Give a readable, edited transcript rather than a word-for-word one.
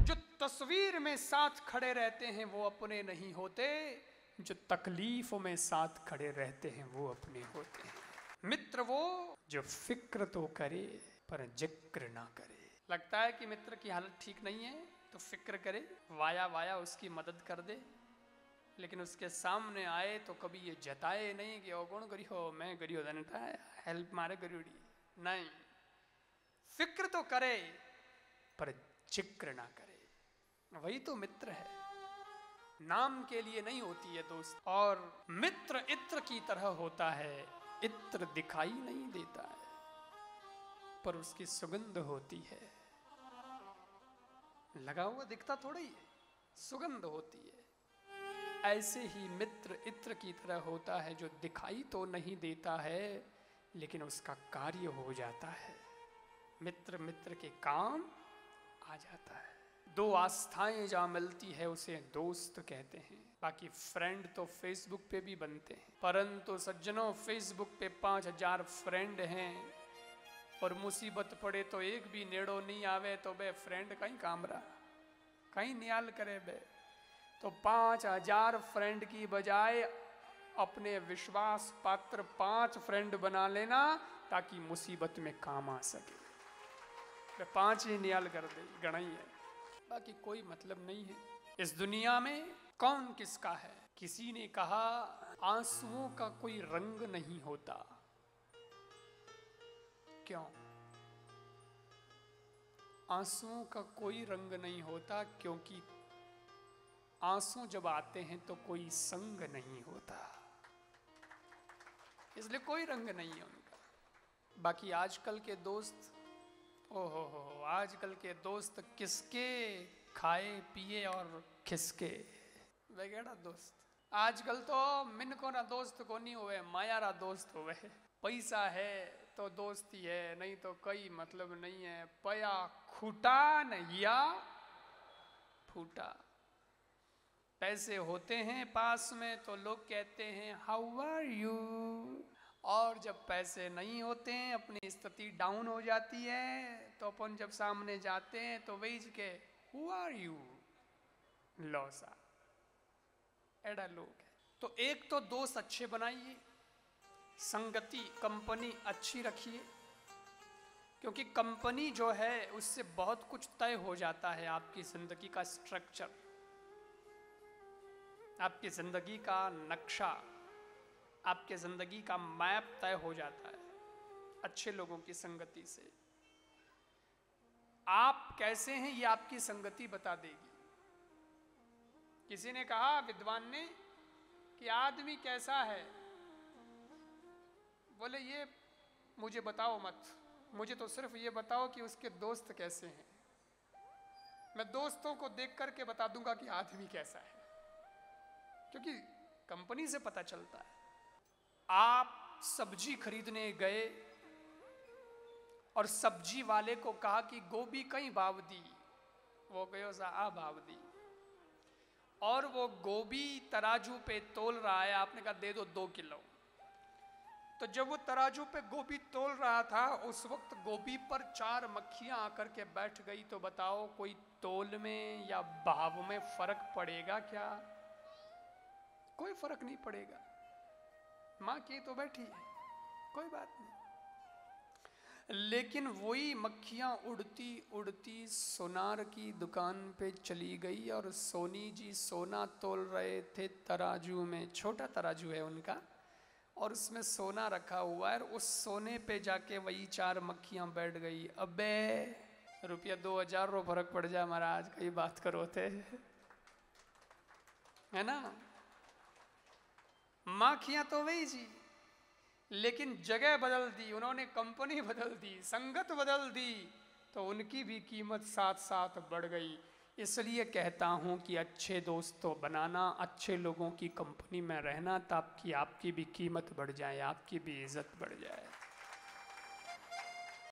जो तस्वीर में साथ खड़े रहते हैं वो अपने नहीं होते, जो तकलीफों में साथ खड़े रहते हैं वो अपने होते हैं। मित्र वो जो फिक्र तो करे पर जिक्र ना करे। लगता है कि मित्र की हालत ठीक नहीं है तो फिक्र करे, वाया वाया उसकी मदद कर दे, लेकिन उसके सामने आए तो कभी ये जताए नहीं कि ओ कौन करियो मैं करियो जनता हेल्प मारे करियोड़ी। नहीं, फिक्र तो करे पर जिक्र ना करे। वही तो मित्र है, नाम के लिए नहीं होती है दोस्त। और मित्र इत्र की तरह होता है, इत्र दिखाई नहीं देता है पर उसकी सुगंध होती है। लगा हुआ दिखता थोड़ा ही है, सुगंध होती है। ऐसे ही मित्र इत्र की तरह होता है जो दिखाई तो नहीं देता है लेकिन उसका कार्य हो जाता है। मित्र मित्र के काम आ जाता है। दो आस्थाएं जहां मिलती है उसे दोस्त कहते हैं। बाकी फ्रेंड तो फेसबुक पे भी बनते हैं, परंतु सज्जनों फेसबुक पे 5000 फ्रेंड हैं और मुसीबत पड़े तो एक भी नेड़ो नहीं आवे तो बे फ्रेंड कहीं काम रहा, कहीं नियाल करे बे। तो 5000 फ्रेंड की बजाय अपने विश्वास पात्र 5 फ्रेंड बना लेना ताकि मुसीबत में काम आ सके। वे 5 ही नियाल कर दे, गणाई है, बाकी कोई मतलब नहीं है। इस दुनिया में कौन किसका है। किसी ने कहा आंसुओं का कोई रंग नहीं होता। क्यों? आंसुओं का कोई रंग नहीं होता क्योंकि आंसू जब आते हैं तो कोई संग नहीं होता, इसलिए कोई रंग नहीं है उनका। बाकी आजकल के दोस्त, ओहो हो, आजकल के दोस्त किसके खाए पिए और खिसके वगैरह दोस्त। आजकल तो मिन को ना दोस्त को नहीं हुए, माया रा दोस्त हुए। पैसा है तो दोस्ती है, नहीं तो कोई मतलब नहीं है। पया खूटा नैया फूटा। पैसे होते हैं पास में तो लोग कहते हैं हाउ आर यू, और जब पैसे नहीं होते हैं अपनी स्थिति डाउन हो जाती है तो अपन जब सामने जाते हैं तो वही के हु आर यू लौसा। एडा लोग है। तो एक तो दोस्त अच्छे बनाइए, संगति कंपनी अच्छी रखिए, क्योंकि कंपनी जो है उससे बहुत कुछ तय हो जाता है। आपकी जिंदगी का स्ट्रक्चर, आपकी जिंदगी का नक्शा, आपके जिंदगी का मैप तय हो जाता है अच्छे लोगों की संगति से। आप कैसे हैं ये आपकी संगति बता देगी। किसी ने कहा विद्वान ने कि आदमी कैसा है, बोले ये मुझे बताओ मत, मुझे तो सिर्फ ये बताओ कि उसके दोस्त कैसे हैं। मैं दोस्तों को देख करके बता दूंगा कि आदमी कैसा है, क्योंकि कंपनी से पता चलता है। आप सब्जी खरीदने गए और सब्जी वाले को कहा कि गोभी कहीं भाव दी, वो गयो सा आ भाव दी, और वो गोभी तराजू पे तोल रहा है, आपने कहा दे दो 2 किलो। तो जब वो तराजू पे गोभी तोल रहा था उस वक्त गोभी पर 4 मक्खियां आकर के बैठ गई। तो बताओ कोई तोल में या भाव में फर्क पड़ेगा क्या? कोई फर्क नहीं पड़ेगा। मां की तो बैठी है, कोई बात नहीं। लेकिन वही मक्खियां उड़ती उड़ती सोनार की दुकान पे चली गई और सोनी जी सोना तोल रहे थे तराजू में। छोटा तराजू है उनका और उसमें सोना रखा हुआ है, और उस सोने पे जाके वही 4 मक्खियां बैठ गई। अबे रुपया 2000 रो फर्क पड़ जाए महाराज, कई बात करो थे, है ना। माखियां तो वही जी, लेकिन जगह बदल दी उन्होंने, कंपनी बदल दी, संगत बदल दी, तो उनकी भी कीमत साथ साथ बढ़ गई। इसलिए कहता हूं कि अच्छे दोस्तों बनाना, अच्छे लोगों की कंपनी में रहना ताकि आपकी भी कीमत बढ़ जाए, आपकी भी इज्जत बढ़ जाए।